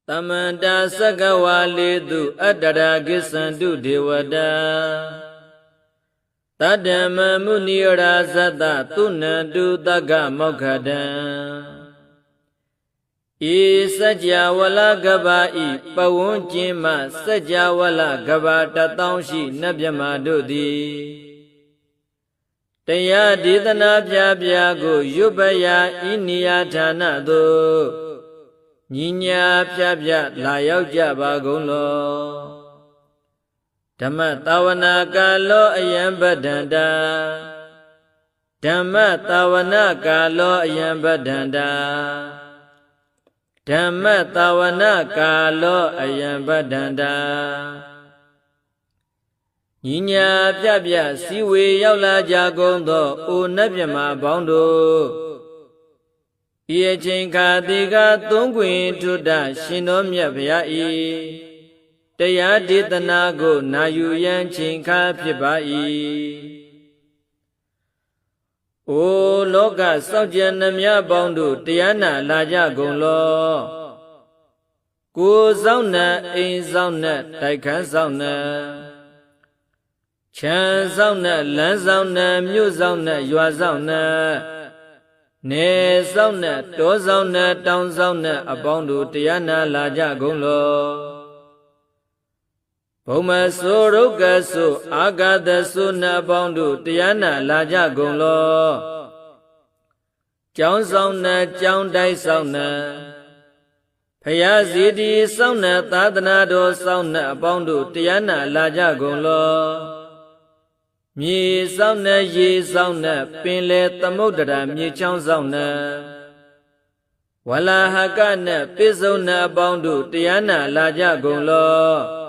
Tamanta Sakawalidu Adara Gisandu Devada Tadama Munira Zada Tunandu Daga Mokhada Sajawala Gabai Pawunchima Sajawala Gabata Taunshi Nabyamadudi Taya Didana Pyago Yubaya Inia Tanado Ninya Pyabya Layauja Bagulo Dhamma Tawana Kalo Ayambadanda Dhamma Tawana Kalo Ayambadanda Dhamma Tawana Kalo Ayambadanda Ninya Pyabya Siwe Yaula Jagondo O Nabyama Bondo Ye Chinka Diga Tungwin Tuda Shinomya Vyai Taya Ditanago Nayu Yan Chinka Pibai O Loka Saujanamya Bondo Tiana Laja Gonglo Ku Zauna In Zauna Taikan Zauna Chan Zauna Lan Zauna Myu Zauna Yua Zauna Ne Zauna To Zauna Town Zauna Abondo Tiana Laja Gonglo Boma Soroka So Agada Suna Bondo Tiana Laja Gonglo Chang Zauna Chang Dai Zauna Payazidi Zauna Tadanado Zauna Bondo Tiana Laja Gonglo Mi Zauna Ye Zauna Pinle Tamodara Mi Chang Zauna Wala Hakana Pizona Bondo Tiana Laja Gonglo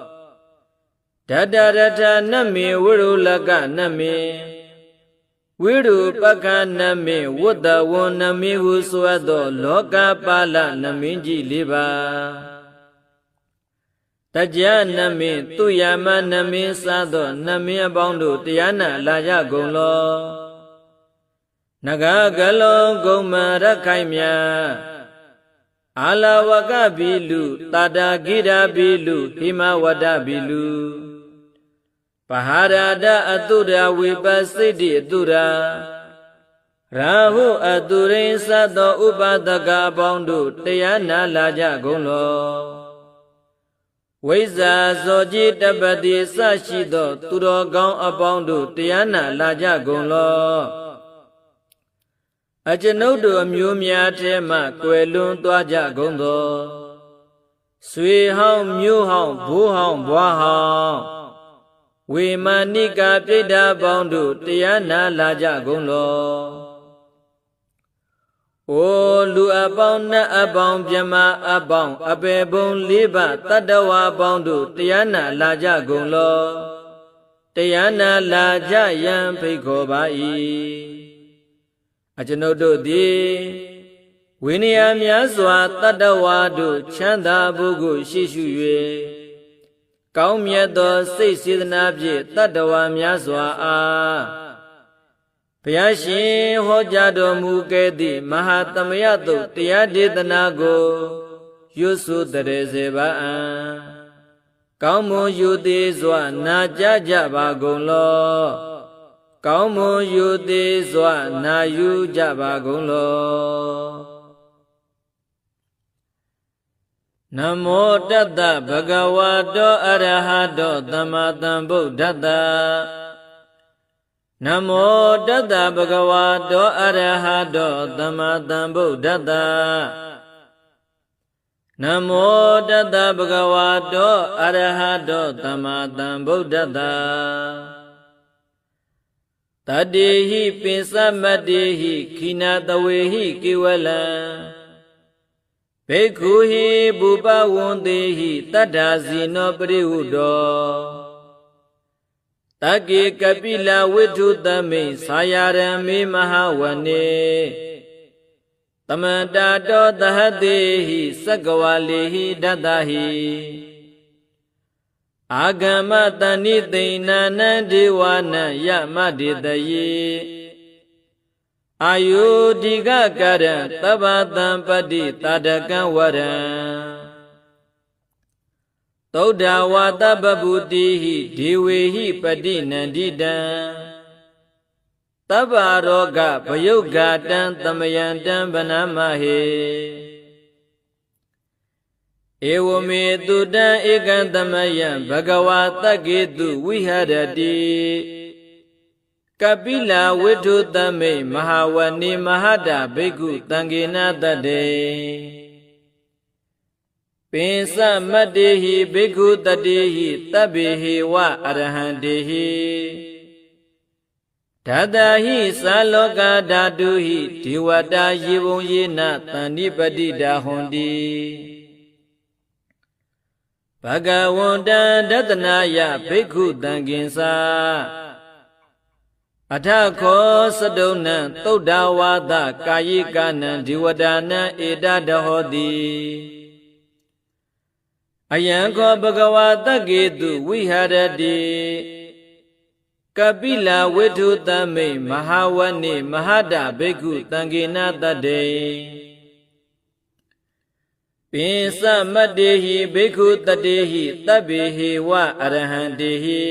Dadarata Nami Wiru Laga Nami Wiru Paka Nami Wada Wonami Huswado Loka Pala Naminji Liba Taja Nami Tuyama Nami Sado Nami Abondo Tiana Laja Gonglo Naga Galo Goma Rakaimya Ala Waka Bilu Tada Gira Bilu Hima Wada Bilu Paharada Atura Vipasidi Atura Rahu Aturin Sado Upadaga Bondo Tiana Laja Gonglo Weza Zoji Tabadi Sashido Turo Gong Abondo Tiana Laja Gonglo Ajanodo Amyumya Tema Kwelun Twaja Gongdo Sui Hong Myu Hong Bu Hong Bwa Hong We Manika Pida Bondo Tiana Laja Gonglo O Lu Abong Na Abong Pyama Abong Abebong Liba Tadawa Bondo Tiana Laja Gonglo Tiana Laja Yan Piko Bai Ajanodo Di Winia Myaswa Tadawadu Chanda Bugu Shishuye Kaumyedo Seisidnabji Tadawa Myaswa A Pyashin Hojado Mukedi Mahatamyato Tiyaditanago Yusu Terezeba Kaumu Yudi Zwa Najaja Bagonglo Kaumu Yudi Zwa Nayu Jabagonglo Namo Tata Bhagavato Arahato Tamatam Buddhata Namo Tata Bhagavato Arahato Tamatam Buddhata Namo Tata Bhagavato Arahato Tamatam Buddhata Tadehi Pinsamadehi Kinatawehi Kiwala Bhekhuhi Bhupa Wondehi Tadazino Prihudo Taki Kapila Vidhutame Sayarame Mahawane Tamadato Dahadehi Sakawalehi Dadahi Agama Tanitena Nandiwana Yamaditaye Ayudiga Kara Tabatam Padi Tadakan Wara သုဒ္ဓဝါတပပုတိဟိဒေဝေဟိပတိနန္တိတံသဗ္ဗရောဂဗယုဂတံသမယံတံဗနမဟေဧဝမေတုတံဧကံသမယံဘဂဝါတက္ကေတုဝိဟရတိကပိလာဝိထုသမိမဟာဝနေမဟာတဘိက္ခုတံဃေနတတေပိစမတ္တေဟိဘိက္ခုတတေဟိတဗ္ဗေဟေဝအရဟံတေဟိဓာတာဟိသာလောကဓာတုဟိဒေဝတာယေဘုံယေနတန္တိပတိတာဟွန်တိဘဂဝန္တံဒသနာယဘိက္ခုတံဃင်္စာအထခောသတုံနံသုဒ္ဓဝါဒကာယိကနံဒေဝတာနံဧတဒဟောတိအယံခောဘဂဝါတက္ကေတုဝိဟရတိကပိလာဝိထုသမိမဟာဝနေမဟာတဘိက္ခုတံဃေနတတေပိစမတ္တေဟိဘိက္ခုတတေဟိတဗ္ဗေဟေဝအရဟံတေဟိ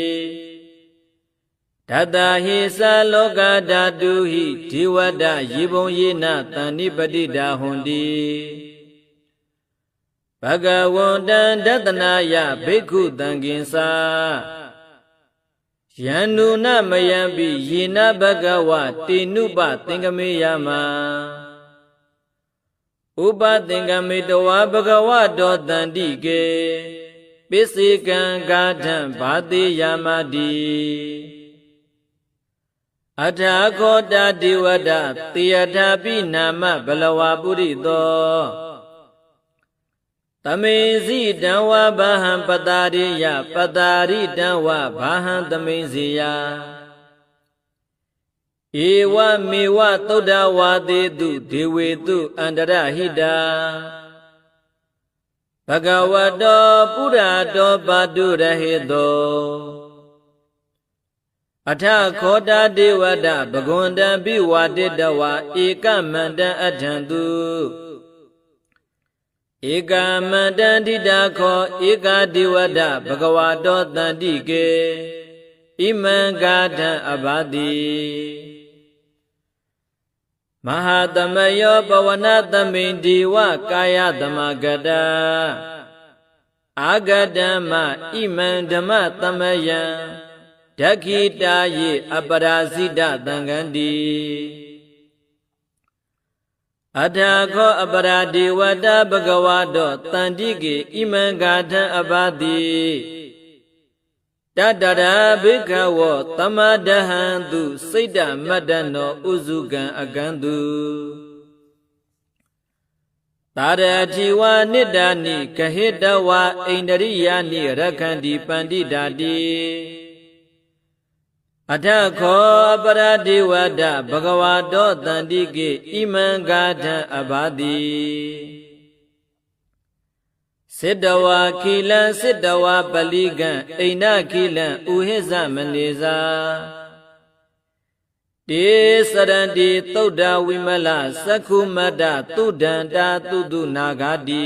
ဓာတာဟိသာလောကဓာတုဟိဒေဝတယေဘုံယေနတန္တိပတိတာဟွန်တိဘဂဝန္တံဒသနာယဘိက္ခုတံဃင်္စာယန္နုနမယံပိယေနဘဂဝတေနုပသင်္ကမေယမဥပသင်္ကမေတဝါဘဂဝတောတန္တိကေပိစေကံဂါထံဘာတိယာမတိအထာခောတာဒေဝဒတေယထာပိနာမဘလဝပုရိသောသမေဇိတံဝဘာဟံပတာရိယပတာရိတံဝဘာဟံသမေဇိယဧဝမေဝသုဒ္ဓဝါသေတုဒေဝေတုအန္တရဟိတာဘဂဝတောပုရတောပါတုရဟေတောအထခောတာဒေဝဒဘဂဝန္တံပိဝါတိတဝါဧကမန္တံအထံတုဧကမန္တံဒိတာခောဧကဒေဝဒဘဂဝတောတန္တိကေဣမံဂါထံအဘာတိမဟာသမယောပဝနသမိန်ဒီဝကာယသမဂတအာဂတမဣမံဓမ္မသမယံဒက္ခိတာယေအပရာဇိတသံဃန္တိအထာခောအပရာဒေဝတာဘဂဝါတောတန္တိကေဣမံဂါထံအဘာတိတတရာဘိက္ခဝောသမဒဟံတုစိတ်တမတ္တနောဥစုကံအကံတုသာရတိဝနိဒာနိကဟိတဝဣန္ဒရိယာနိရခန္တိပန္တိတာတိအထခောအပရာဒေဝဒဘဂဝါတောတန္တိကေဣမံဂါထံအဘာတိစေတဝါခိလံစေတဝါပလိကံအိန္ဒခိလံဥဟိဇမနေဇာတေစရန္တိသုဒ္ဓဝိမလသက္ခုမတ္တသုဒန္တာသုတုနာဂတိ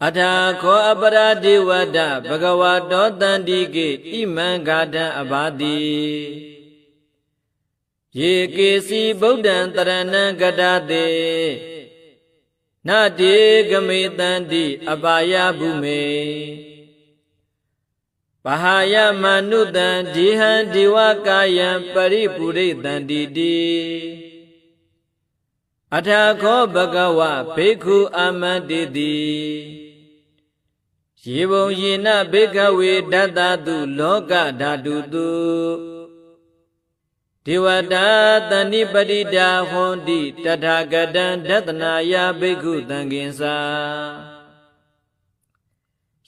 အထာခောအပရာဒေဝဒဘဂဝါတောတန္တိကေဣမံဂါထံအဘာတိယေကေစီဗုဒ္ဓံတရဏံကတတေနတေဂမေတန္တိအပါယဗုမေပဟာယမနုတံဒီဟံဒီဝကာယံပရိပုရိတန္တိတိအထာခောဘဂဝဘိက္ခုအာမန္တိတိယေဘုံယေနဘိက္ခဝေဒတ္တတုလောကဓာတုတုဒေဝတာတဏိပတိတာဟွန်တိတထာဂတံဒသနာယဘိက္ခုတံဃင်္စာ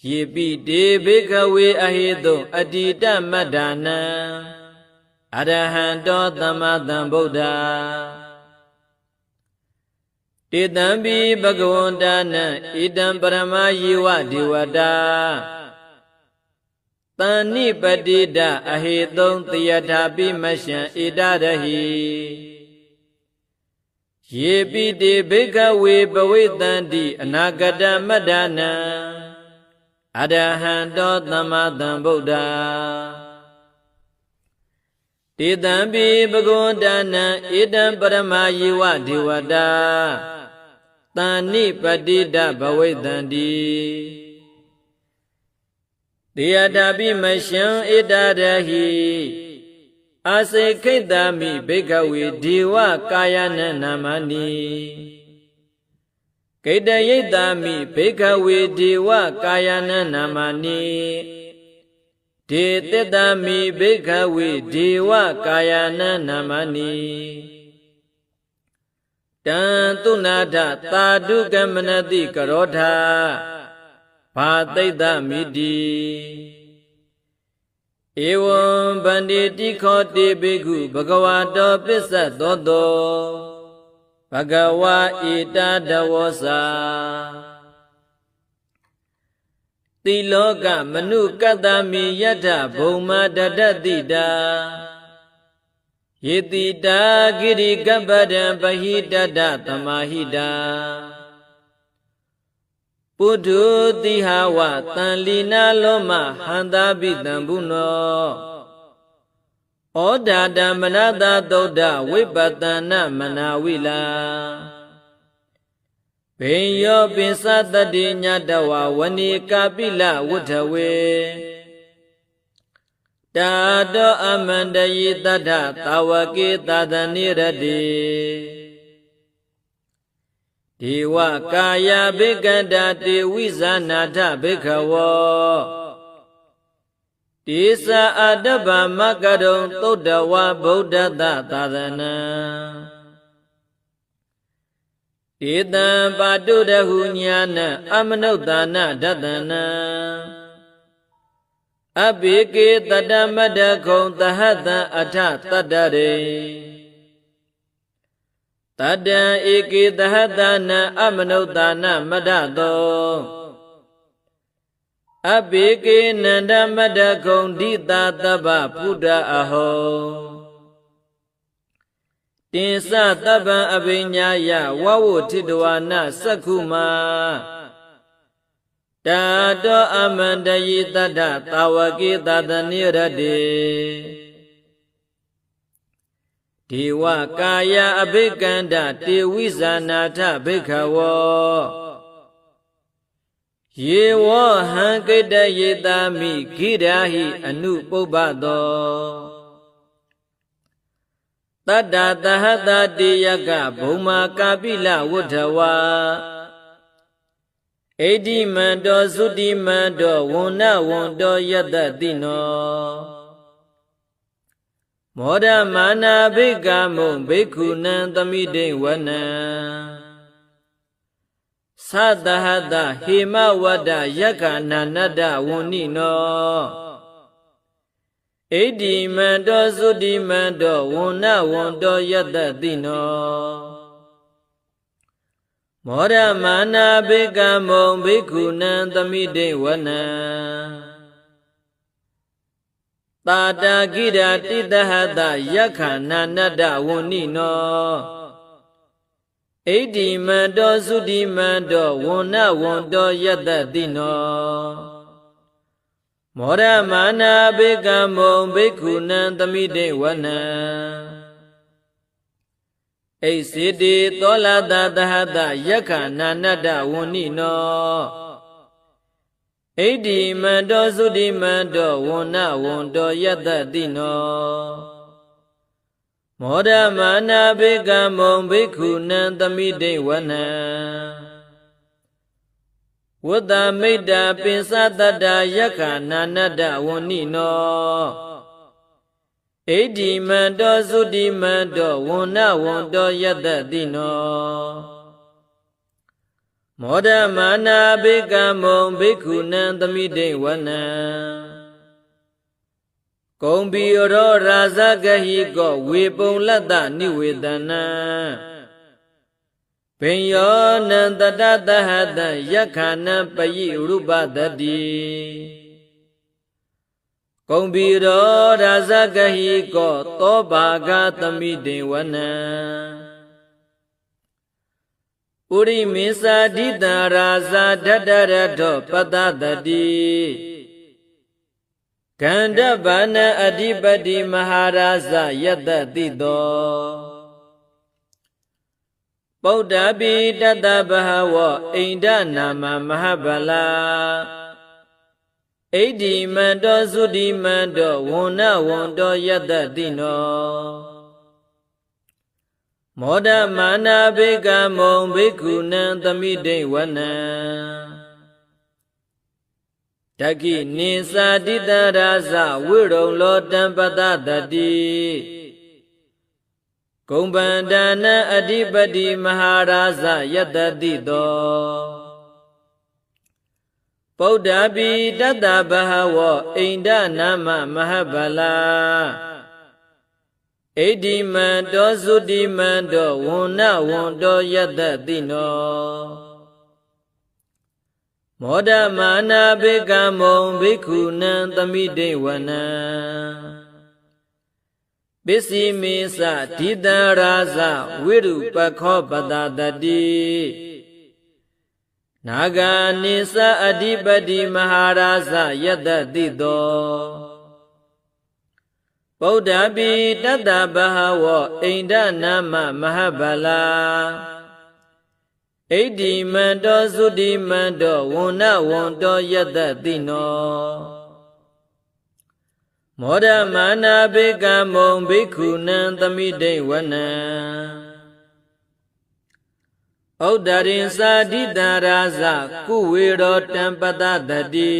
ယေပိတေဘိက္ခဝေအဟိတုအတိတမတ္ထာနံအရဟံတောသမ္မာသမ္ဗုဒ္ဓတေတံပိဘဂဝန္တာနံဣတံပရမယေဝဒေဝတာတန်နိပတိတအဟိတုံတယထာပိမရှံဣဒရဟိ ယေပိတိဘိက္ခဝေပဝိတန္တိအနာဂတမတ္တနံအရဟံတောသမ္မာသမ္ဗုဒ္ဓတေတံပိပဂဝန္တနံဧတံပရမယေဝဒေဝတာတဏ္ဏိပတိတဘဝိတန္တိတေယတာပိမရှံဧတရဟိအာစေခိတမိဘိက္ခဝေဒေဝကာယနနာမနိကိတယိတမိဘိက္ခဝေဒေဝကာယနနာမနိဒေတတမိဘိက္ခဝေဒေဝကာယနနာမနိတံတုနာထသာဓုကမနတိကရောထဘာသိတမိတိဧဝံဗန္တိတိခောတိဘိက္ခုဘဂဝါတောပစ္စသောတောဘဂဝါဣတာတဝောစာတိလောကမနုကတ္တမိယထဘုံမာတတတိတာယေတိတာဂိရိကပ္ပဒံပဟိတတသမာဟိတာပုထုတိဟဝတံလီနာလောမဟန္တာပိတံဘုနောဩဒါတမနတသုဒ္ဓဝိပတနာမနာဝိလာဘေယောပိသတတိညတဝဝဏီကာပိလဝုထဝေတာတောအမန္တယိတထသာဝကေသဒနိရတိဒေဝကာယဘိကန္တာတေဝိဇာနာထဘိက္ခဝောတိသအတ္တဗမကရုံသုဒ္ဓဝါဗုဒ္ဓတသာသနံဧတံပါတုရဟုညာနအမနုဿာနဒတနံအဘိကေတတမတ္တခုံသဟတံအထတတ္တရေတတံဧကေသဟတနာအမနုဿာနမတ္တသောအဘိကေနန္ဒမတ္တခုံဒိတာတဗ္ဗဗုဒ္ဓအဟောတင်္စတဗ္ဗံအဘိညာယဝဝုထိတဝါနစက္ခုမာတာတောအမန္တယိတတ္ထသာဝကေသတနိရတိဒေဝကာယအဘိကန္တတေဝိဇာနာထဘိက္ခဝောယေဝဟံကိတယေတာမိဂိရာဟိအနုပုပ္ပသောတတ္တသဟတတေယကဘုံမာကာပိလဝုထဝါဣတိမန္တောသုတိမန္တောဝန္နဝန္တောယတတိနောမောဒမာနာဘိကမုံဘိက္ခုနံသမိတိဝနံသတဟတဟေမဝတ္တယက္ခဏနတ္တဝန္နိနောဣတိမန္တောသုတိမန္တောဝန္နဝန္တောယတတိနောမောဒမာနာဘိကမုံဘိက္ခုနံသမိတိဝနံတာတာဂိရာတိတဟတယက္ခဏနတ္တဝန္နိနောဣတိမန္တောသုတိမန္တောဝန္နဝန္တောယတတိနောမောဒမာနာဘိကမုံဘိက္ခုနံသမိတိဝနံဣစေတိသောလတသဟတယက္ခဏနတ္တဝန္နိနောဣတိမန္တောသုတိမန္တောဝန္နဝန္တောယတတိနောမောဒမာနာဘိကမုံဘိက္ခုနံသမိတိဝနံဝတ္တမိတ္တာပိစတတ္တယက္ခဏနတ္တဝန္နိနောဣတိမန္တောသုတိမန္တောဝန္နဝန္တောယတတိနောမောဒမာနာဘိကမုံဘိက္ခုနံသမိတိဝနံကုံဘီရောရာဇဂဟိကောဝေပုံလတ္တနိဝေဒနံဘိယောနံတတသဟတံယက္ခဏံပယိရုပတတိကုံဘီရောရာဇဂဟိကောသောဘာဂသမိတိဝနံ ပုရိမေသာဒိတရာဇာဓတ္တရတောပတ္တတတိကန္ဓဗာနအဓိပတိမဟာရာဇယတ္တတိတောပုဒ္ဓပိတတ္တဘဟဝအိန္ဒနာမမဟာဗလာဣတိမန္တောသုတိမန္တောဝန္နဝန္တောယတ္တတိနောမောဒမာနာဘေကမုံဘေကုဏံသမိတိဝနံတကိနိသာတိတရာဇဝိရုံလောတံပတတတိကုံပန္ဒနာအဓိပတိမဟာရာဇယတ္တတိတောပုဒ္ဓပိတတ္တဘဟဝအိန္ဒနာမမဟာဗလာဣတိမန္တောသုတိမန္တောဝန္နဝန္တောယတ္တတိနောမောဒမာနာဘေကမုံဘေကုဏံသမိတိဝနံပစ္စည်းမေသဒိတရာဇဝိရုပခောပတတတိနာဂာနိသအဓိပတိမဟာရာဇယတ္တတိတောပုဒ္ဓပိတတ္တဘဟဝအိန္ဒနာမမဟာဗလာဣတိမန္တောသုတိမန္တောဝန္နဝန္တောယတ္တတိနောမောဒမာနာဘေကမုံဘေကုဏံသမိတိဝနံဩဒရင်သာဒိတရာဇကုဝေရောတံပတတတိ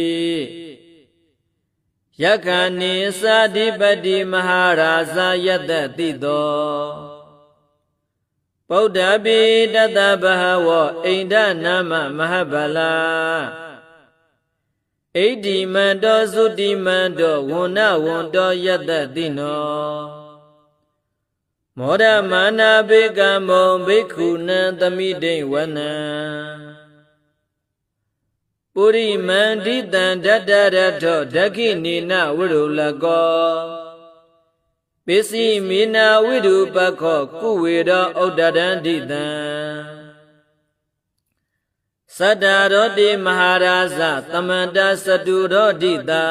ယက္ခဏိသာဓိပတိမဟာရာဇယတ္တတိတောပုဒ္ဓပိတတ္တဘဟဝအိန္ဒနာမမဟာဗလာဣတိမန္တောသုတိမန္တောဝန္နဝန္တောယတ္တတိနောမောဒမာနာဘေကမုံဘေကုဏံသမိတိဝနံပုရိမန္တိတံဓတ္တရထောဒခိနိနဝိရုလကောပစ္စည်းမေနာဝိရုပခောကုဝေရောဩဒရန္တိတံသတ္တရောတိမဟာရာဇသမန္တသတုရောတိတာ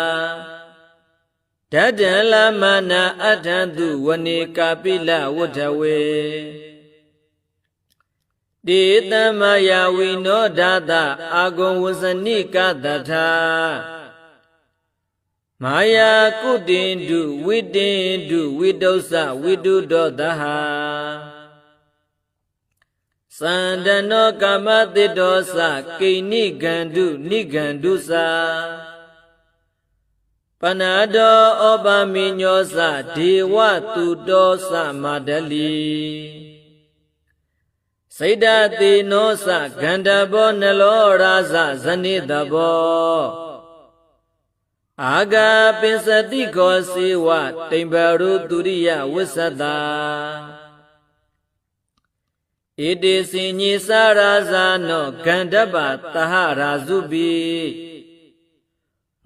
ဓတ္တလမနာအထံသူဝနေကာပိလဝဋ္ဌဝေတိတမယဝိနောဓာတအာဂုံဝဇနိကတထာမာယာကုတိန္တုဝိတိန္တုဝိတုစဝိတုဒောတဟသန္တနောကမတိတောသကိဏိဂန္ဓုနိဂန္ဓုသာပနာတောဩပမိညောသဒေဝတုတောသမဒလိစိတ်တတိနောသဂန္ဓဘောနလောရာဇဇနိတဘောအာဂါပင်စတိခောစေဝတိမ်ဘရုတုရိယဝစ္စတာဣတိစိညိသာရာဇာနောဂန္ဓပသဟရာဇုပိ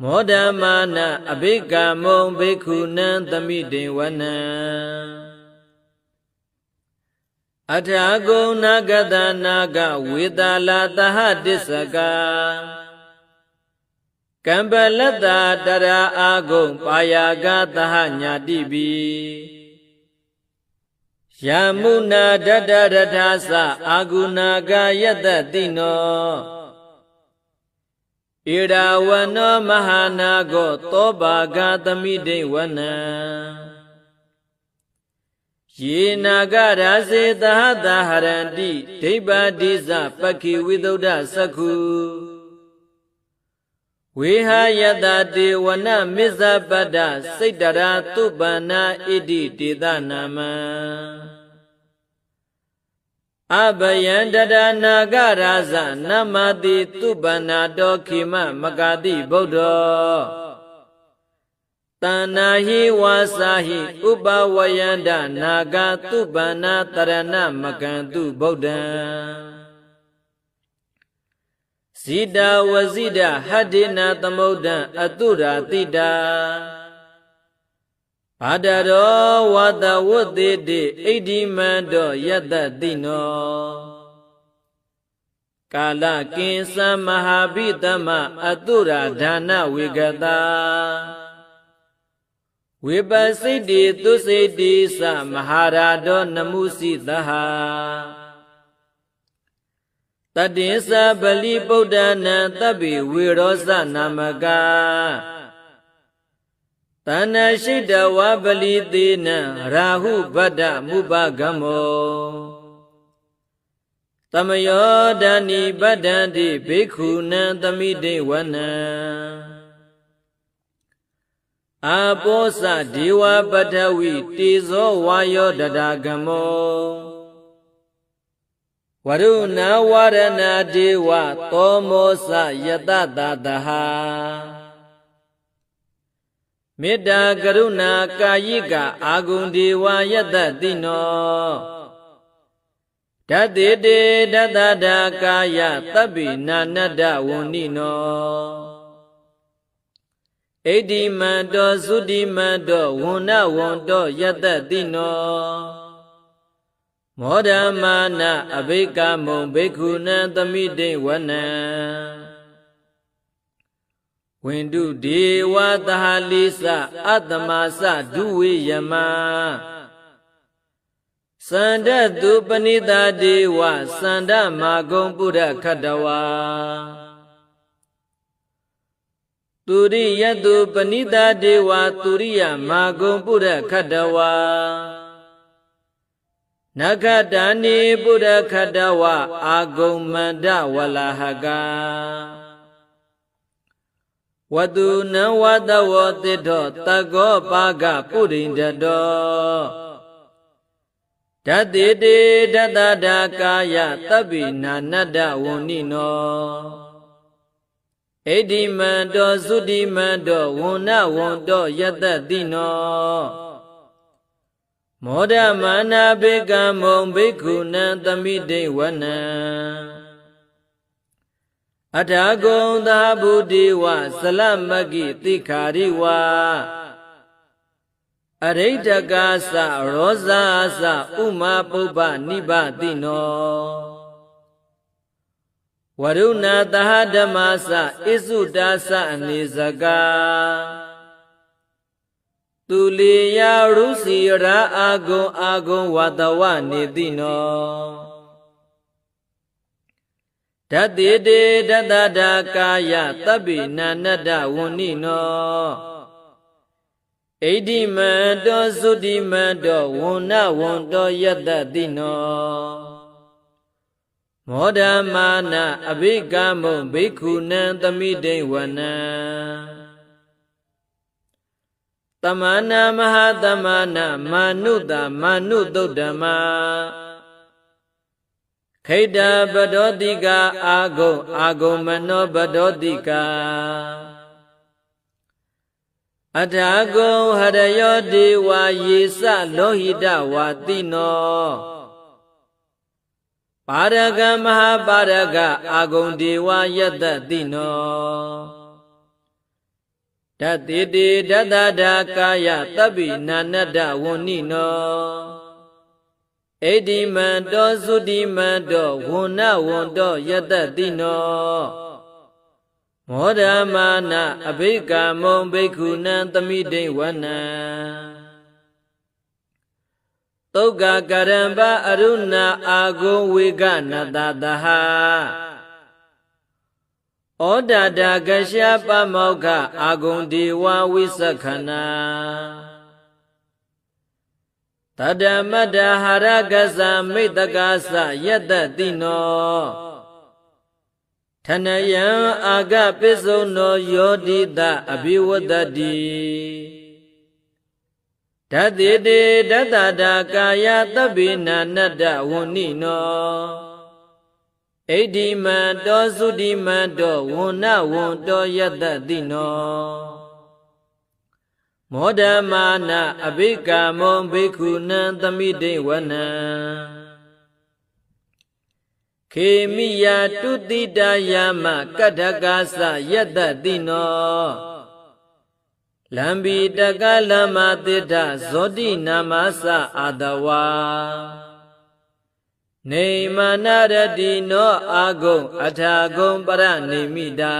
မောဒမာနအဘိကမုံဘေကုဏံသမိတိဝနံအထာဂုဏနာဂတနာဂဝေတာလာသဟတစ္ဆကကံပလတ္တာတရာအာဂုံပါယာဂသဟညာတိပိယမုနာဒတ္တရထာသအာဂုဏာဂယတ္တတိနောဣရာဝနောမဟာနာဂောသောဘာဂသမိတိဝနံယေနာဂရာစေသဟတဟရန္တိဒိဗ္ဗဒိသပက္ခိဝိသုဒ္ဓသက္ခုဝေဟယတတေဝနမစ္ဆပတ္တစိတ္တရာတုပ္ပန္နာဣတိတေသနာမံအဘယံတဒနာဂရာဇနမတိတုပ္ပန္နာတောခိမမဂတိဗုဒ္ဓောတဏ္ဏဟိဝါစာဟိဥပဝယန္တနာဂတုပ္ပန္နာတရဏမကံတုဗုဒ္ဓံဇိတဝဇိတဟတ္တိနာသမုဒ္ဒံအတုရာတိတာဘာဒရောဝါတဝုသေတိဣတိမန္တောယတ္တတိနော Kala kinsa mahabhitama atura dhana vigata Vipasiddhi tusiddhi sa maharado namusitaha Tadisa bali buddhana tabi virosa namaka Tanashida wabali dina rahu bada mubagamo Tamayodani badandi bhikkhuna tamide wana Aposa diwa badawi tizo wayo dadagamo Varuna varana diwa tomosa yatadadaha Medda karuna kayika agundiwa yatadino Dadede dadada kaya tabi nanada wunino Edi mando sudi mando wuna wondo yatadino Moda mana abhika bhikkhuna tamide wana Windu dewa tahalisa atmasa duwe yama Sanda tu panita dewa sanda magong buddha khadawa Turiya tu panita dewa turiya magong buddha khadawa Nagadani buddha khadawa agong manda walahaga Waduna wadawatido tago paga purindado Dadede dadada kaya tabi nanada wunino Edimando sudimando wuna wondo yatadino Moda mana bhikkhamo bhikkhuna tamide wana Adhago dhabudiwa salamagi tikhariwa Aritagasa rozasa uma pupa nibadino Varuna tahadamasa isudasa anisaka Tuliya rusira agon wadawa nidino Dadede dadada kaya tabi nanada wunino Edi mando sudi mando wuna wondo yatadino Moda mana abhikamo bhikkhuna tamide wana Tamana mahatamana manuta manuddhamma Khaita badodika agong mano badodika Adhago harayo dewa yesa lohita watino Paraga mahaparaga agong dewa yatadino Dadede dadada kaya tabi nanada wunino Edimando sudimando wuna wondo yatadino Moda mana abhikamo bhikkhuna tamide wana Toga karamba aruna ago vigana dadaha Odada gasya pamokha agong dewa visakhana Tadamada haragasa mitagasa yatadino Thanayam aga pisono yodita abhiwadadi Dadede dadada kaya tabi nanada wunino Edimando sudimando wuna wondo yatadino Moda mana abhikamo bhikkhuna tamide wana Khemiya tutidayama kadhakasa yatadino Lambi takalama tita zoti namasa adawa နေမနာရတိနောအာဂုံအထာဂုံပရနိမိတာ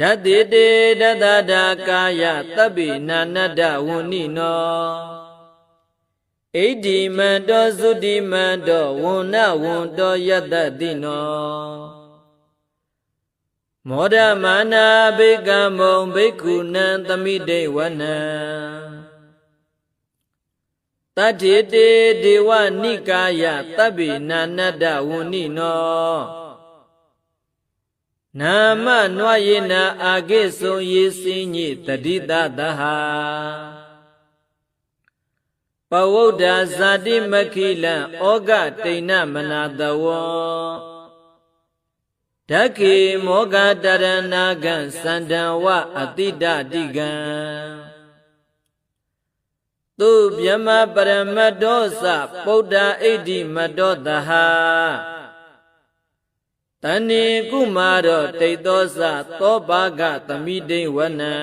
ဓတ္တိတေတတတာကာယသဗ္ဗိနာနတ္တဝဏ္ဏိနောဣတိမန္တောသုတိမန္တောဝန္နဝန္တောယတ္တတိနောမောဒမာနာဘိကမုံဘိက္ခုနံသမိတေဝနံတတ္ถิတေဒေဝနိကာယသဗ္ဗိနာနတ္တဝဏ္ဏိနောနာမနွယေနအာဂိဆုံယေစိညိတတိတသဟာပဝုဒ္ဓဇာတိမခိလံဩဃတိဏမနာတဝောဓက္ခေမောဂတရဏဂံစန္ဒံဝအတိတတိကံသူဗျမပရမတ္တောသပုဒ္ဓဣတိမတ္တောတဟာတဏိကုမာရောတိတ်သောသသောဘာဂသမိတိဝနံ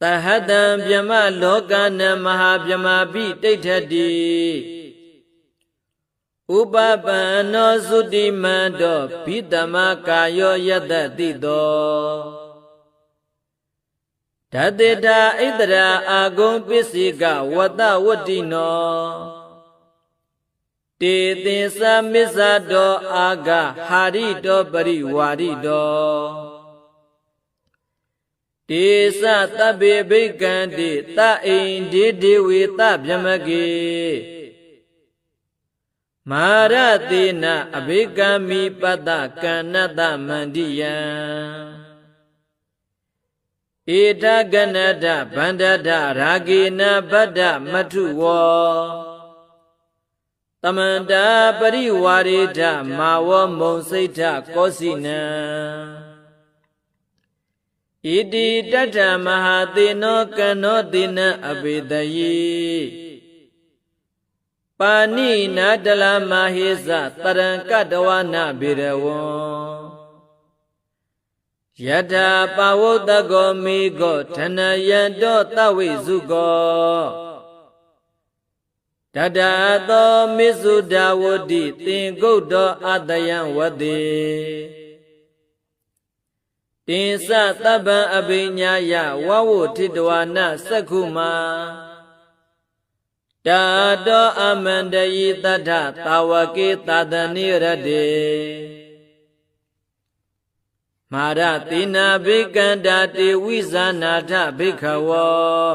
တဟတံဗျမလောကနံမဟာဗျမပိဋိဋ္ဌတိဥပပန္နောသုတိမန္တောဘိတမကာယောယတ္တတိတောဓတ္တေတာဣတရာအာဂုံပစ္စိကဝတ္တဝတ္တိနောတေသင်္သမစ္ဆတောအာဂဟာရိတောပရိဝါရိတောတေသသဗ္ဗေဘိကံတိသအိန္ဒိဒေဝေသဗျမကေမာရတေနအဘိကမိပတ္တကဏ္ဏတမန္တိယံဧတကဏ္ဍဗန္ဒဒရာဂေနဗဒ္ဒမထုဝောတမန္တာပရိဝါရိဒမာဝမုံစိတ်ထကောစီနံဣတိတတ္ထမဟာသေနောကနောတိနံအဘိတယေပါဏိနာတလမဟိသတရံကတဝနာဘိရဝံယထာပဝုတ္တကောမိကောဌနယံတောတဝိစုကောတတသောမိစုဒဝတိသင်္ကုတ်တောအတယံဝတိတင်္စသဗ္ဗံအဘိညာယဝဝုထိတဝနာသက္ခုမာတာတောအမန္တယိတထသာဝကေသတနိရတေမာရတိနာဘိကန္တာတေဝိဇာနာထဘိခဝော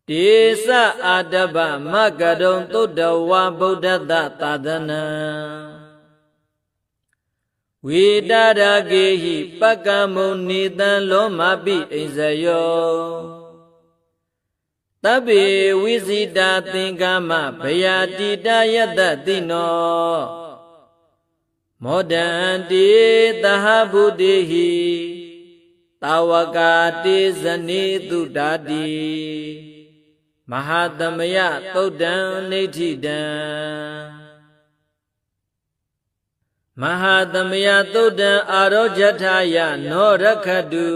တေသအာတဗမကရုံသုတ္တဝါဗုဒ္ဓတသာသနံဝိတာရကေဟိပကမုန်နိတံလောမပိအိဇယောတဗ္ဗေဝိဇိတာသင်္ကာမဘယာတိတယတ္တတိနောမောဒန္တိသဟဗုတိဟိတာဝကာတိဇနိတုဒ္ဓတိမဟာသမယသုတ်တံနေဋ္ဌိတံမဟာသမယသုတ်တံအာရောဂျထာယနောရခတု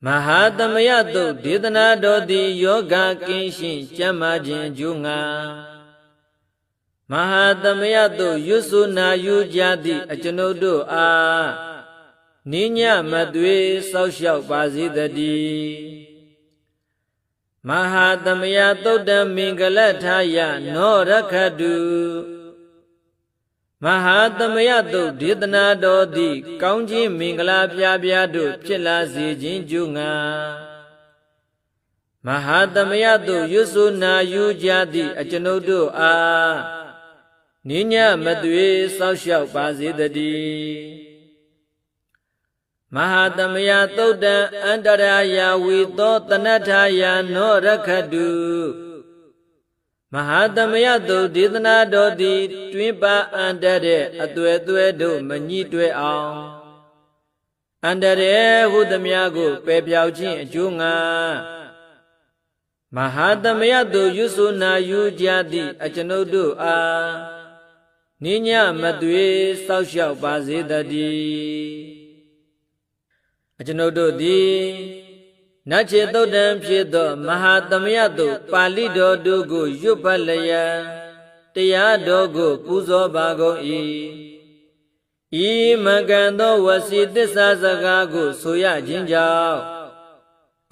မဟာသမယသုတ်ဒေသနာတော်သည်ယောဂကင်းရှင်းကျမ်းမာခြင်းကျိုးငါမဟာသမယသုတ်ရွစုနာယူကြသည့်အကျွန်ုပ်တို့အားနိညမသွေစောက်ရှောက်ပါစေတည်းမဟာသမယသုတ်တံမင်္ဂလထာယနောရခတုမဟာသမယသုတ်ဒေသနာတော်သည်ကောင်းခြင်းမင်္ဂလာပြပြတို့ဖြစ်လာစေခြင်းကျိုးငါမဟာသမယသုတ်ရွစုနာယူကြသည့်အကျွန်ုပ်တို့အားနိညမသွေစောက်ရှောက်ပါစေတည်းမဟာသမယသုတ်တံအန္တရာယဝီသောတနထာယနောရခတုမဟာသမယသုတ်ဒေသနာတော်သည်တွင်ပါအန္တတဲ့အသွဲသွဲတို့မညှိတွဲအောင်အန္တရေဟုသမျှကိုပယ်ပြောက်ခြင်းအကျိုးငါမဟာသမယသုတ်ရွစုနာယူကြသည့်အကျွန်ုပ်တို့အားနိညမသွေစောက်ရှောက်ပါစေတည်းအကျွန်ုပ်တို့သည် နတ်ချေသုတ်တံဖြစ်သောမဟာသမယတုပါဠိတော်တို့ကိုရွတ်ပတ်လျက်တရားတော်ကိုပူဇော်ပါကုန်၏ဤမကံသောဝစီသစ္စာစကားကိုဆိုရခြင်းကြောင့်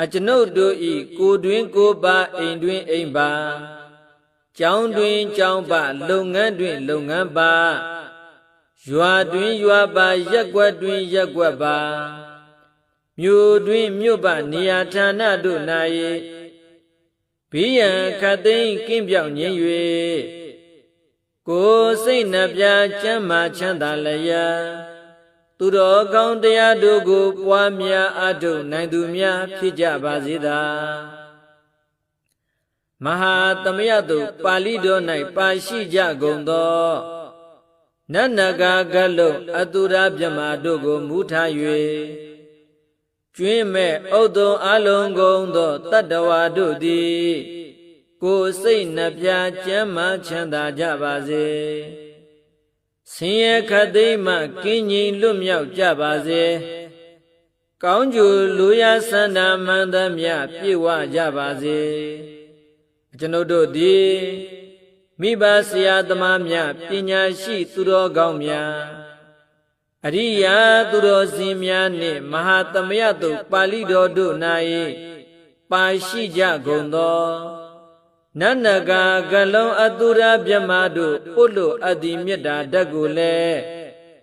အကျွန်ုပ်တို့ဤကိုယ်တွင်ကိုယ်ပါအိမ်တွင်အိမ်ပါကျောင်းတွင်ကျောင်းပါလုပ်ငန်းတွင်လုပ်ငန်းပါရွာတွင်ရွာပါရက်ကွက်တွင်ရက်ကွက်ပါမြို့တွင်မြို့ပါနေရာဌာနတို့၌ဘိယံခတ်သိမ်းကင်းပြောင်းခြင်း၍ကိုယ်စိတ်နှပြချမ်းမာချမ်းသာလျက်သူတော်ကောင်းတရားတို့ကိုပွားများအားထုတ်နိုင်သူများဖြစ်ကြပါစေသာမဟာသမယတုပါဠိတော်၌ပါရှိကြကုန်သောနတ်နဂါကလုံးအတုရမြမတို့ကိုမူထား၍ကျွင်းမဲ့ဥဒ္ဒုံအလုံးကုန်သောတတ္တဝါတို့သည်ကိုယ်စိတ်နှပြချမ်းမာချမ်းသာကြပါစေဆင်းရဲခတ်သိမ်းမှကင်းငြိမ်လွတ်မြောက်ကြပါစေကောင်းကျိုးလူရဆန္ဒမှန်သမျှပြည့်ဝကြပါစေကျွန်ုပ်တို့သည်မိဘဆရာသမားများပညာရှိသူတော်ကောင်းများအရိယာသူတော်စင်များနှင့်မဟာသမယတုပါဠိတော်တို့၌ပါရှိကြကုန်သောနတ်နဂါကလုံးအတုရမြမတို့ပုလို့အတ္တိမေတ္တာဓာတ်ကိုလည်း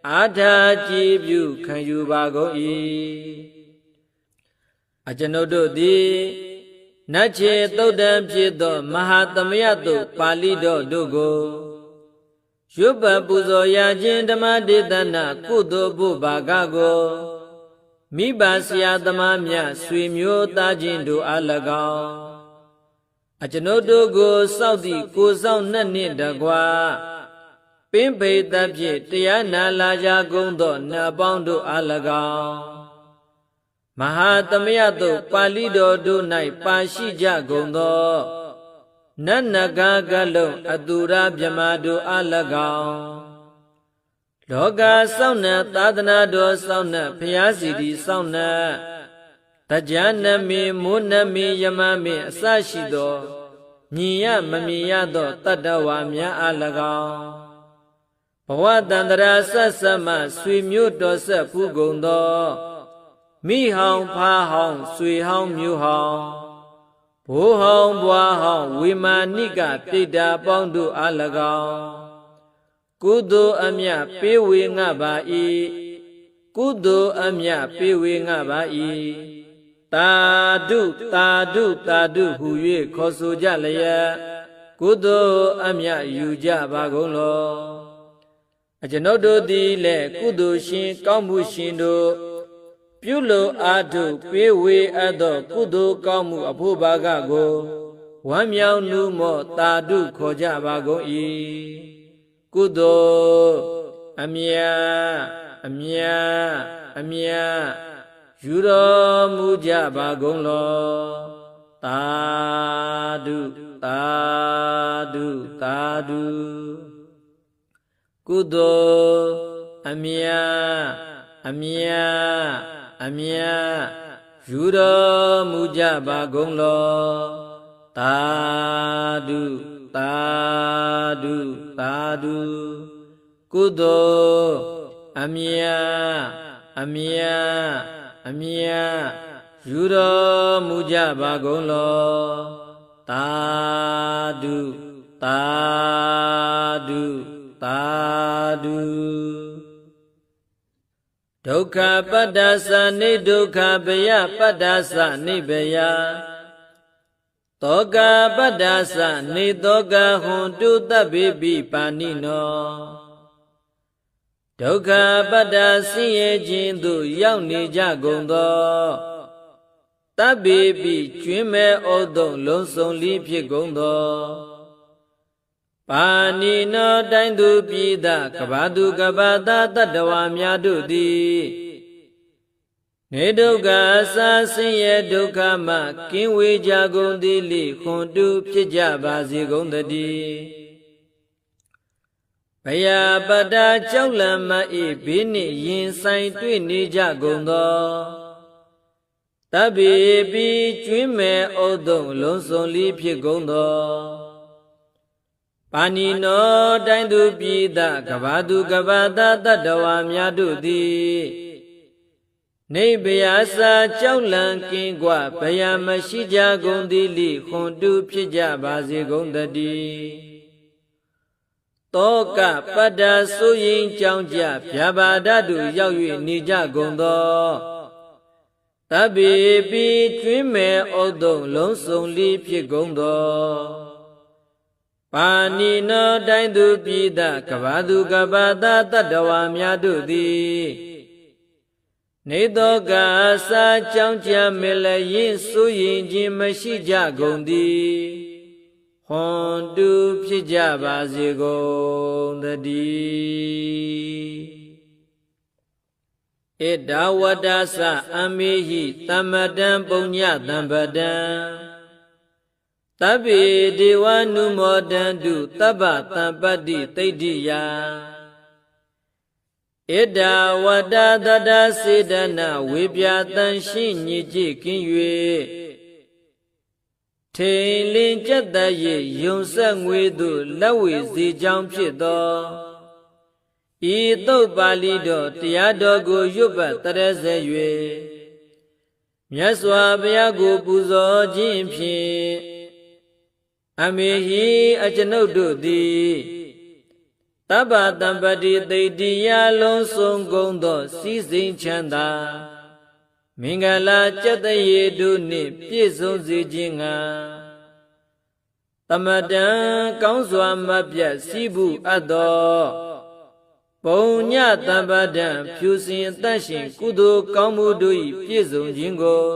အာထာကြည်ပြုခံယူပါကုန်၏အကျွန်ုပ်တို့သည်နတ်ချေသုတ်တံဖြစ်သောမဟာသမယတုပါဠိတော်တို့ကိုရွတ်ပတ်ပူဇော်ရခြင်းဓမ္မဒေသနာကုသိုလ်ဘုဘာကကိုမိဘဆရာသမားများဆွေမျိုးသားချင်းတို့အား၎င်းအကျွန်ုပ်တို့ကိုစောင့်သည့်ကိုစောင့်နှက်နှင့်တကွာပင်ပေတဖြင့်တရားနာလာကြကုန်သောနတ်ပေါင်းတို့အား၎င်းမဟာသမယတုပါဠိတော်တို့၌ပါရှိကြကုန်သောနတ်နဂါကလုံးအတုရမြမတို့အား၎င်းလောကစောင့်နှံသာသနာတော်စောင့်နှံဘုရားစီတီစောင့်နှံတကြနမေမိုးနမေယမမေအစရှိသောမြင်ရမမြင်ရသောတတ္တဝါများအား၎င်းဘဝတန္တရာဆက်ဆက်မှဆွေမျိုးတော်ဆက်ဖူးကုန်သောမိဟောင်ဖားဟောင်ဆွေဟောင်မျိုးဟောင်ဘိုးဟောင်ဘွားဟောင်ဝေမာနိကပြိတ္တာပေါင်းတို့အား၎င်းကုသိုလ်အမြပေးဝေငှပါ၏ကုသိုလ်အမြပေးဝေငှပါ၏တာဓုတာဓုတာဓုဟူ၍ခေါ်ဆိုကြလျက်ကုသိုလ်အမြယူကြပါကုန်လောအကျွန်ုပ်တို့သည်လည်းကုသိုလ်ရှင်ကောင်းမှုရှင်တို့ပြုလို့အားထုတ်ပေးဝေအပ်သောကုသိုလ်ကောင်းမှုအဖို့ဘာကကိုဝမ်းမြောက်နှူးမော့တာဓုခေါ်ကြပါကုန်၏ကုသိုလ်အမြအမြအမြယူတော်မူကြပါကုန်လောသာဓုသာဓုသာဓုကုသိုလ်အမြအမြအမြယူတော်မူကြပါကုန်လောသာဓုသာဓုသာဓုကုသိုလ်အမြအမြအမြယူတော်မူကြပါကုန်လောသာဓုသာဓုသာဓုဒုက္ခပတ္တသနိဒုက္ခဘယပတ္တသနိဘယတောကပတ္တသနိတောကဟွန်တုတဗ္ဗေပိပါဏိနောဒုက္ခပတ္တဆင်းရဲခြင်းသို့ရောက်နေကြကုန်သောတဗ္ဗေပိကျွင်းမဲ့ဩတုံလုံးစုံလီဖြစ်ကုန်သောပါဏိနောတိုင်းသူပြည်သားကဘာသူကဘာသားတတ္တဝါများတို့သည်နေဒုက္ခအစာဆင်းရဲဒုက္ခမှကင်းဝေးကြကုန်သည်လိခွန်တုဖြစ်ကြပါစေကုန်သတည်းဘယပတ္တာကြောက်လန့်မ၏ဘေးနှင့်ရင်ဆိုင်တွေ့နေကြကုန်သော တပ်ပေပြီးကျွင်းမဲ့ဩတုံလုံးစုံလီဖြစ်ကုန်သောပါဏိနောတိုင်းသူပြည်သားကဘာသူကဘာသားတတ္တဝါများတို့သည်နိဗ္ဗာန်စာကြောက်လန့်ကင်းကွာဘယမရှိကြကုန်သည်လိခွန်တုဖြစ်ကြပါစေကုန်တည်းတောကပတ္တဆိုရင်ကြောင်းကြဗျာပါဒတုရောက်၍နေကြကုန်သောတဗ္ဗေပိကျွင်းမဲ့ဩတုံလုံးစုံလီဖြစ်ကုန်သောပါဏိနောတိုင်းသူပြည်သားကဘာသူကဘာသားတတ္တဝါများတို့သည်နေသောကစာကြောင်းကြမေလရင်ဆိုရင်ခြင်းမရှိကြကုန်သည်ဟွန်တုဖြစ်ကြပါစေကုန်တည်းဧတဝတ္တသအမေဟိသမ္မတံပုညတံပတံတဗ္ဗေဒေဝနုမောဒန္တုတဗ္ဗတံပတ္တိသိဋ္ဌိယဧတဝတ္တတတစေတနာဝေပြတံရှိညစ်ကြည်ကင်း၍ထိန်လင်းကြက်တည်းယုံဆက်ငွေသို့လက်ဝေစီကြောင်းဖြစ်သောဤသုတ်ပါဠိတော်တရားတော်ကိုရွတ်ပတ်တရစေ၍မြတ်စွာဘုရားကိုပူဇော်ခြင်းဖြင့်အမေဟိအကျွန်ုပ်တို့သည်တဗ္ဗတံပတိသိတ္တိယလုံးစုံကုန်သောစီစဉ်ချမ်းသာမင်္ဂလာကျက်တရေတို့နှင့်ပြည့်စုံစေခြင်းငှာသမတံကောင်းစွာမပြတ်စည်းဘူးအပ်သောပုံညတံပတံဖြူစင်အသက်ရှင်ကုသိုလ်ကောင်းမှုတို့၏ပြည့်စုံခြင်းကို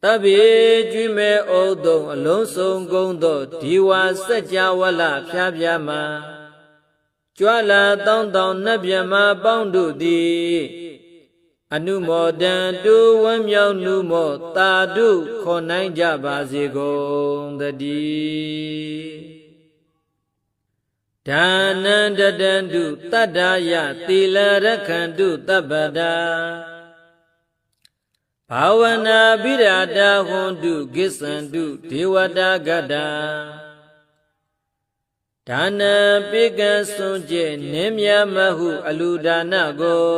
တဗ္ဗေကျွင်းမဲ့ဩတုံအလုံးစုံကုန်သောဒီဝါစัจ java လဖြားဖြားမှာကြွလာတောင်းတောင်းနတ်မြမပေါင်းတို့သည်အနုမောဒံတုဝမ်းမြောက်နုမောတာတုခေါ်နိုင်ကြပါစေကုန်တည်းဒါနံတတံတုတတ္တယသီလရက္ခန္တုတပ္ပတာဘာဝနာဘိရာတဟွန်တုကိစ္ဆန္တုဒေဝတာဂတ္တာဒါနံပိကံစွန့်ကျဲနင်းမြမဟုအလူဒါနကို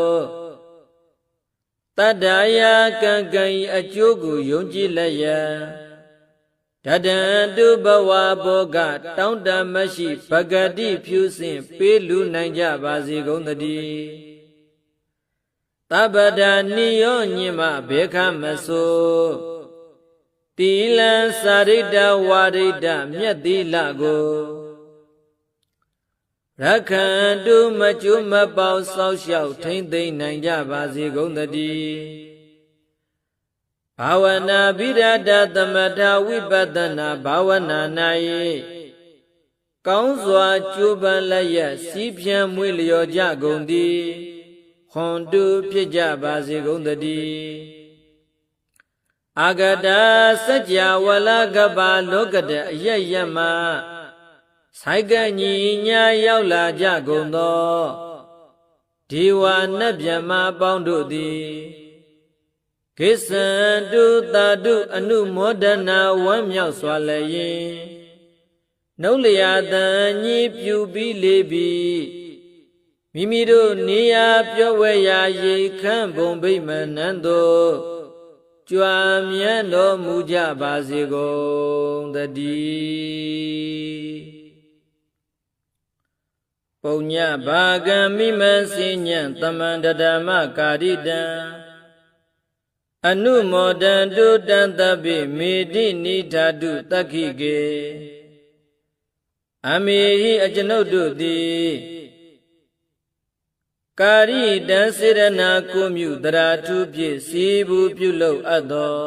တတ္တယာကံကံဤအကျိုးကိုယုံကြည်လျက်တတံတုဘဝဘောကတောင်းတမရှိပဂတိဖြူစင်ပေးလူနိုင်ကြပါစေကုန်တည်းတပ္ပဒာနိယောညင်မဘေခမဆိုတိလံစာရိတဝါရိတမြတ်သီလကိုရက္ခန္တုမကျိုးမပေါဆောက်ရှောက်ထိမ့်သိမ့်နိုင်ကြပါစေကုန်တည်းဘာဝနာဘိရဒသမထဝိပဿနာဘာဝနာ၌ကောင်းစွာကျိုးပန်းလျက်စီးပြန်မွေလျော်ကြကုန်သည်ဟွန်တုဖြစ်ကြပါစေကုန်တည်းအာဂတစัจ java လကပ္ပလောကတအယယမဆိုင်ကညီညာရောက်လာကြကုန်သောဒီဝါနတ်မြမပေါင်းတို့သည်ကိစ္ဆန္တုတာတုအနုမောဒနာဝမ်းမြောက်စွာလည်းရင်နှုတ်လျာတန်ညည်းပြူပြီးလေပြီးမိမိတို့နေရာပြောဝဲရာရေခန့်ဘုံဗိမာန်နန်းသို့ကြွားမြန်းတော်မူကြပါစေကုန်တည်းပုညဘာဂံမိမစိညံသမန္တဓမ္မကာရိတံအနုမောဒံတုတံတပိမေတိနိဓာတုတက္ခိကေအမေဟိအကျွန်ုပ်တို့သည်ကာရိတံစေရနာကိုမြုတရာထုဖြင့်စီဘူးပြုလုပ်အပ်သော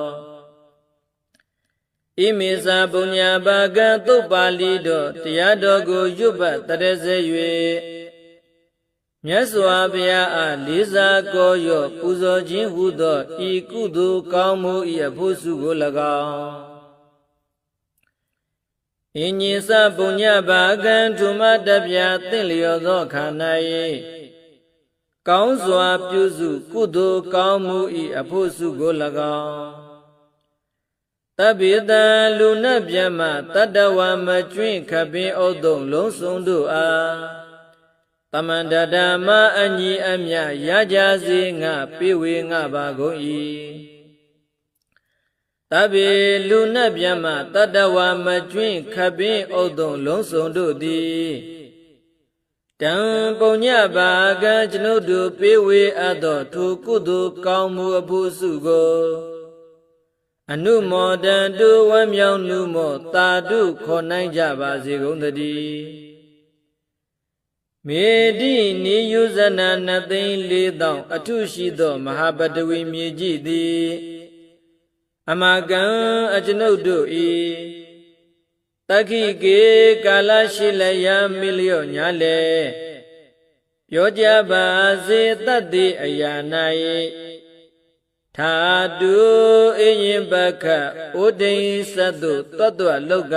ဣမေသာပုညဘာကံသုတ်ပါဠိတော်တရားတော်ကိုရွတ်ပတ်တရစေ၍မြတ်စွာဘုရားအားလေးစားကောရော့ပူဇော်ခြင်းဟုသောဤကုသိုလ်ကောင်းမှု၏အဖို့စုကို၎င်းအင်းညစပုညဘာကံထုမတပြသင့်လျော်သောခန္ဓာ ကောင်းစွာပြုစုကုသိုလ်ကောင်းမှု၏အဖို့စုကို၎င်းတပိတံလူနတ်မြတ်မှတတ္တဝါမကျွင့်ခပင်ဥဒ္ဒုံလုံးစုံတို့အားတမန္တဓမ္မအညီအမြရကြစေငါပိဝေငါပါကုန်၏တပိလူနတ်မြတ်မှတတ္တဝါမကျွင့်ခပင်ဥဒ္ဒုံလုံးစုံတို့သည်တံပုညဘာကံကျွန်ုပ်တို့ပိဝေအပ်သောထိုကုသိုလ်ကောင်းမှုအဖို့စုကိုအနုမောဒံတုဝမ်းမြောက်မှုမောတာတုခေါ်နိုင်ကြပါစေကုန်သတည်းမေတိနိယုဇနာနှစ်သိန်း၄သောင်းအထုရှိသောမဟာပတဝီမြေကြီးသည်အမကံအကျွန်ုပ်တို့၏တခိကေကာလရှိလျာမိလျော့ညာလေပြောကြပါစေတတ်သည့်အရာ၌ထာတုအင်းရင်ပခဥဒိဉ္စတုတွတ်တွတ်လောက်က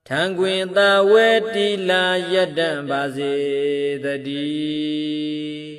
ထံခွင်သာဝဲတီလာယတ္တံပါစေတည်း